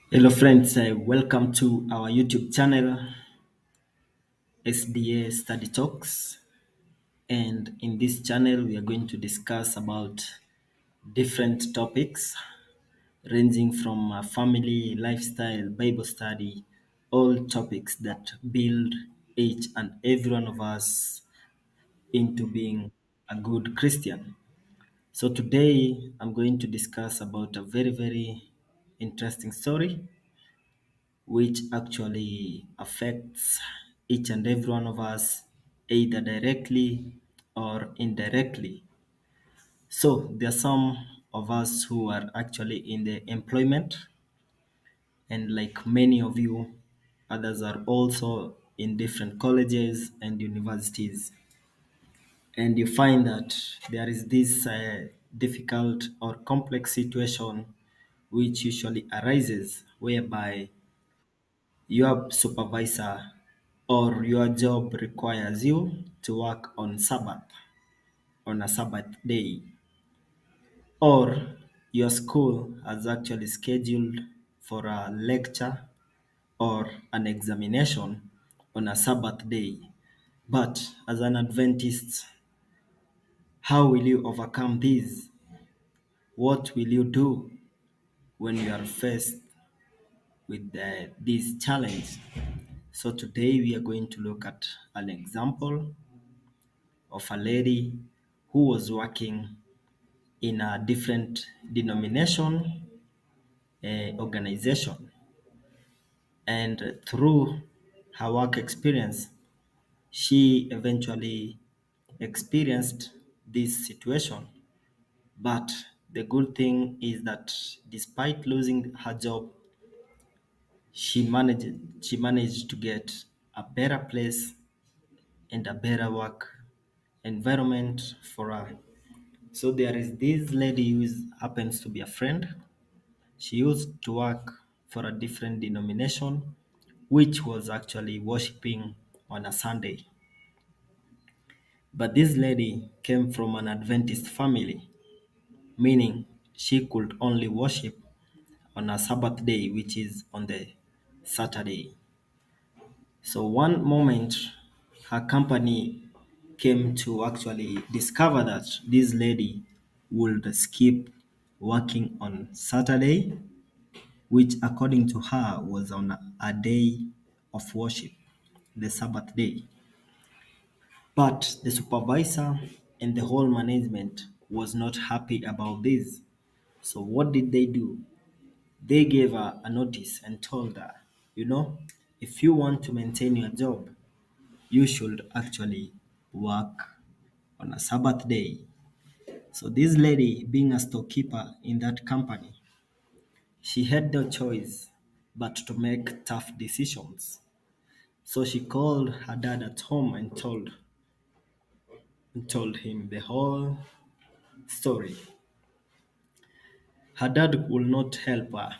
Hello, friends. Welcome to our YouTube channel, SDA Study Talks. And in this channel, we are going to discuss about different topics ranging from family, lifestyle, Bible study, all topics that build each and every one of us into being a good Christian. So today, I'm going to discuss about a very, very interesting story which actually affects each and every one of us either directly or indirectly. So there are some of us who are actually in the employment, and like many of you, others are also in different colleges and universities. And you find that there is this difficult or complex situation which usually arises whereby your supervisor or your job requires you to work on Sabbath, on a Sabbath day, or your school has actually scheduled for a lecture or an examination on a Sabbath day. But as an Adventist, how will you overcome this? What will you do when you are faced with this challenge? So today we are going to look at an example of a lady who was working in a different denomination organization. And through her work experience, she eventually experienced this situation. But the good thing is that despite losing her job, she managed to get a better place and a better work environment for her. So there is this lady who happens to be a friend. She used to work for a different denomination, which was actually worshiping on a Sunday. But this lady came from an Adventist family, meaning she could only worship on a Sabbath day, which is on the Saturday. So one moment, her company came to actually discover that this lady would skip working on Saturday, which according to her was on a day of worship, the Sabbath day. But the supervisor and the whole management was not happy about this. So what did they do? They gave her a notice and told her, if you want to maintain your job, you should actually work on a Sabbath day. So this lady, being a storekeeper in that company, she had no choice but to make tough decisions. So she called her dad at home and told him the whole story. Her dad would not help her,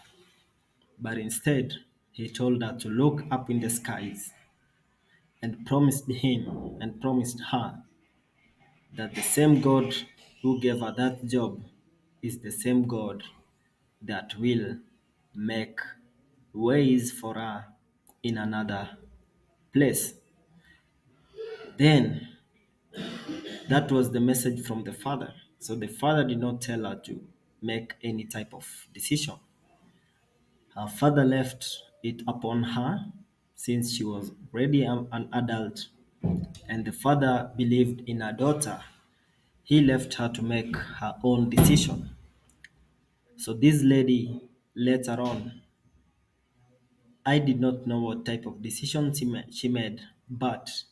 but instead he told her to look up in the skies and promised her that the same God who gave her that job is the same God that will make ways for her in another place. Then that was the message from the father. So the father did not tell her to make any type of decision. Her father left it upon her since she was already an adult and the father believed in her daughter. He left her to make her own decision. So this lady later on, I did not know what type of decision she made, but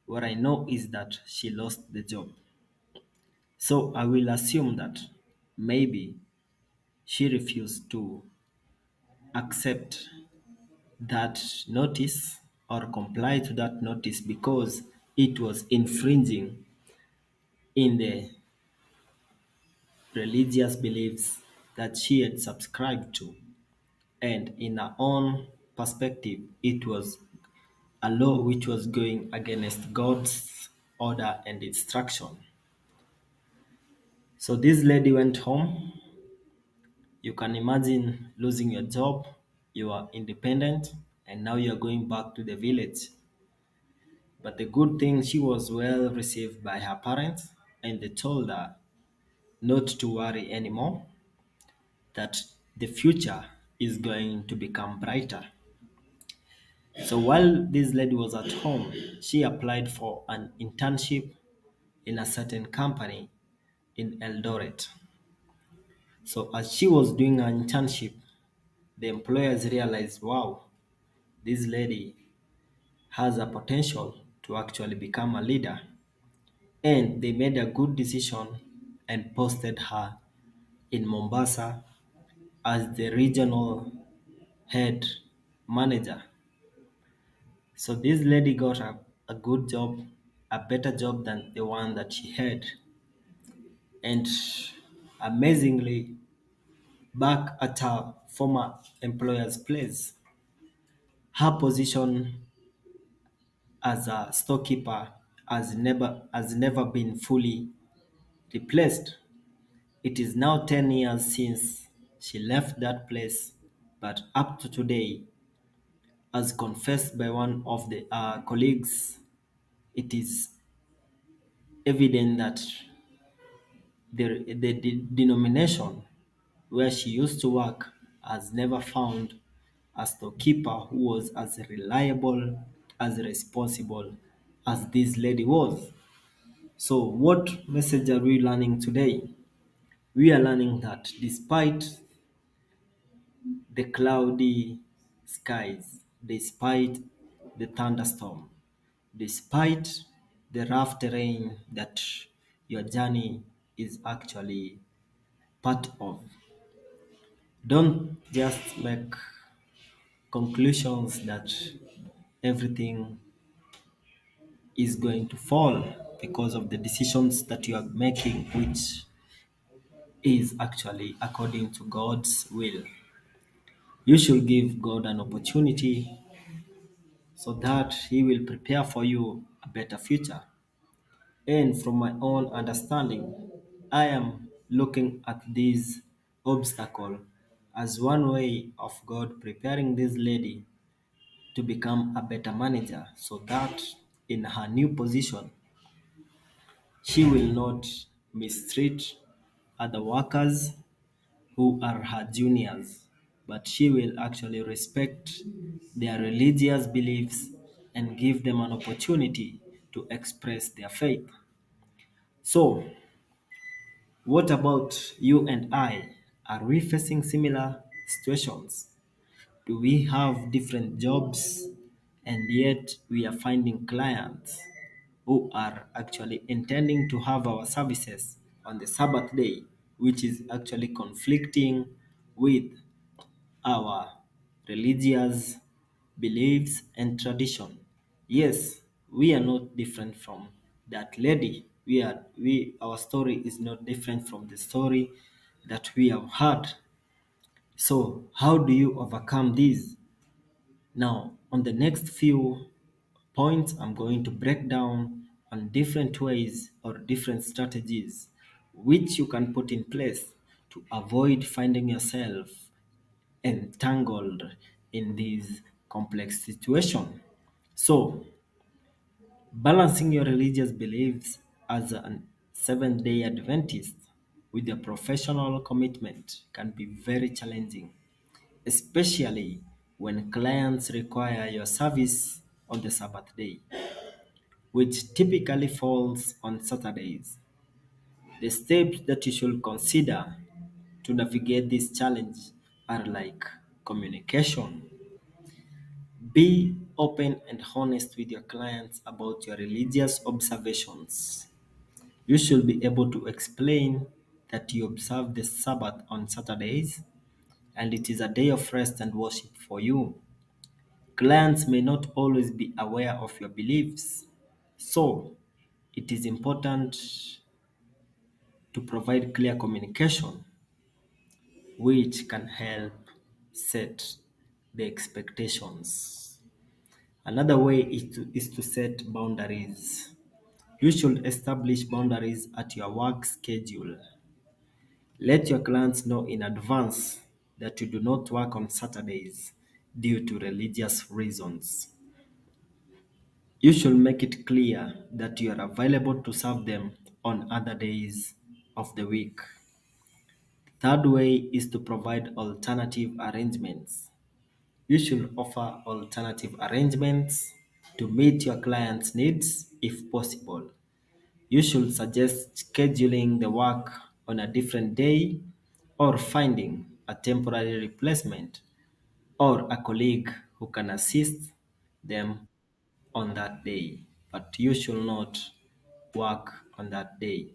what I know is that she lost the job. So I will assume that maybe she refused to accept that notice or comply to that notice because it was infringing in the religious beliefs that she had subscribed to. And in her own perspective, it was a law which was going against God's order and instruction. So this lady went home. You can imagine losing your job. you are independent, and now you are going back to the village. But the good thing, she was well received by her parents, and they told her not to worry anymore, that the future is going to become brighter. So while this lady was at home, she applied for an internship in a certain company in Eldoret. So as she was doing her internship, the employers realized, wow, this lady has a potential to actually become a leader. And they made a good decision and posted her in Mombasa as the regional head manager. So this lady got a good job, a better job than the one that she had. And amazingly, back at her former employer's place, her position as a storekeeper has never been fully replaced. It is now 10 years since she left that place, but up to today, as confessed by one of the colleagues, it is evident that the denomination where she used to work has never found a storekeeper who was as reliable, as responsible as this lady was. So, what message are we learning today? We are learning that despite the cloudy skies, despite the thunderstorm, despite the rough terrain that your journey is actually part of, don't just make conclusions that everything is going to fall because of the decisions that you are making, which is actually according to God's will. You should give God an opportunity so that He will prepare for you a better future. And from my own understanding, I am looking at this obstacle as one way of God preparing this lady to become a better manager so that in her new position, she will not mistreat other workers who are her juniors, but she will actually respect their religious beliefs and give them an opportunity to express their faith. So, what about you and I? Are we facing similar situations? Do we have different jobs and yet we are finding clients who are actually intending to have our services on the Sabbath day, which is actually conflicting with our religious beliefs and tradition? Yes, we are not different from that lady. Our story is not different from the story that we have heard. So, how do you overcome this? Now, on the next few points, I'm going to break down on different ways or different strategies which you can put in place to avoid finding yourself entangled in this complex situation. So, balancing your religious beliefs as a Seventh day Adventist with your professional commitment can be very challenging, especially when clients require your service on the Sabbath day, which typically falls on Saturdays. The steps that you should consider to navigate this challenge are like communication. Be open and honest with your clients about your religious observations. You should be able to explain that you observe the Sabbath on Saturdays and it is a day of rest and worship for you. Clients may not always be aware of your beliefs, so it is important to provide clear communication which can help set the expectations. Another way is to set boundaries. You should establish boundaries at your work schedule. Let your clients know in advance that you do not work on Saturdays due to religious reasons. You should make it clear that you are available to serve them on other days of the week. Third way is to provide alternative arrangements. You should offer alternative arrangements to meet your client's needs if possible. You should suggest scheduling the work on a different day or finding a temporary replacement or a colleague who can assist them on that day, but you should not work on that day.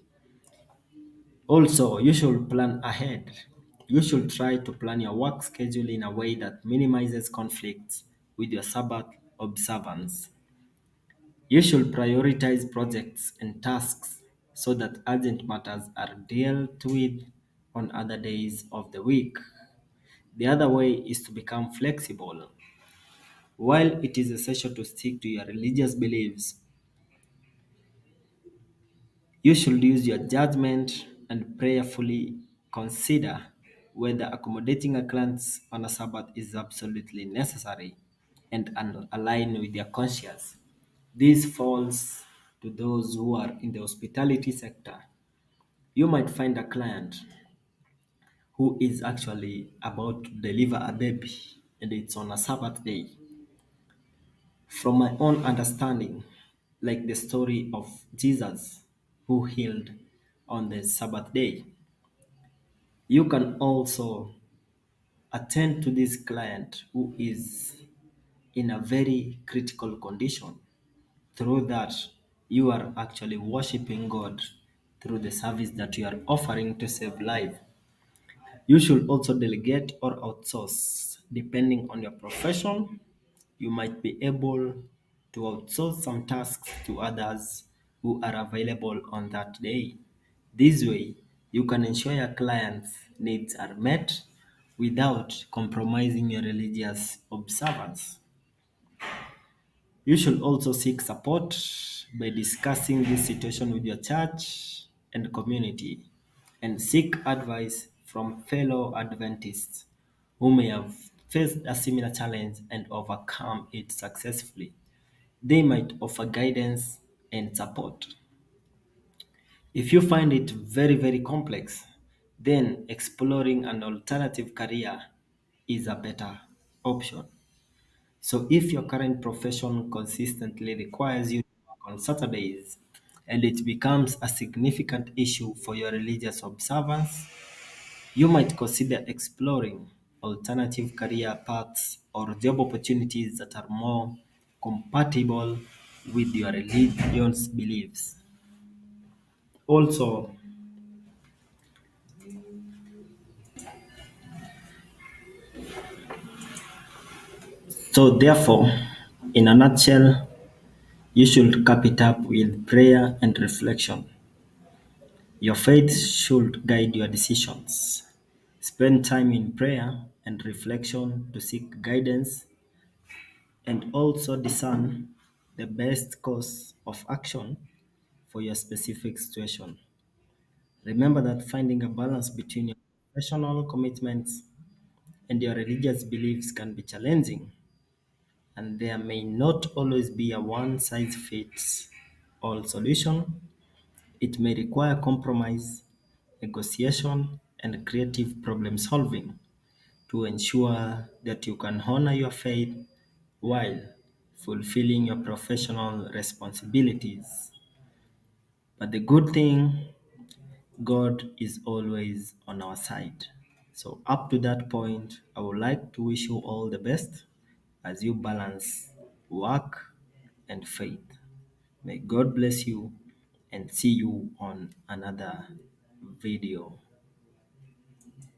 Also, you should plan ahead. You should try to plan your work schedule in a way that minimizes conflicts with your Sabbath observance. You should prioritize projects and tasks so that urgent matters are dealt with on other days of the week. The other way is to become flexible. While it is essential to stick to your religious beliefs, you should use your judgment and prayerfully consider whether accommodating a client on a Sabbath is absolutely necessary and aligned with their conscience. This falls to those who are in the hospitality sector. You might find a client who is actually about to deliver a baby and it's on a Sabbath day. From my own understanding, like the story of Jesus who healed on the Sabbath day, you can also attend to this client who is in a very critical condition. Through that, you are actually worshiping God through the service that you are offering to save life. You should also delegate or outsource depending on your profession. You might be able to outsource some tasks to others who are available on that day. This way, you can ensure your clients' needs are met without compromising your religious observance. You should also seek support by discussing this situation with your church and community and seek advice from fellow Adventists who may have faced a similar challenge and overcome it successfully. They might offer guidance and support. If you find it very, very complex, then exploring an alternative career is a better option. So if your current profession consistently requires you to work on Saturdays and it becomes a significant issue for your religious observance, you might consider exploring alternative career paths or job opportunities that are more compatible with your religion's beliefs. Also, so therefore, in a nutshell, you should cap it up with prayer and reflection. Your faith should guide your decisions. Spend time in prayer and reflection to seek guidance and also discern the best course of action for your specific situation. Remember that finding a balance between your professional commitments and your religious beliefs can be challenging, and there may not always be a one size fits all solution. It may require compromise, negotiation, and creative problem solving to ensure that you can honor your faith while fulfilling your professional responsibilities. But the good thing, God is always on our side. So, up to that point, I would like to wish you all the best as you balance work and faith. May God bless you and see you on another video.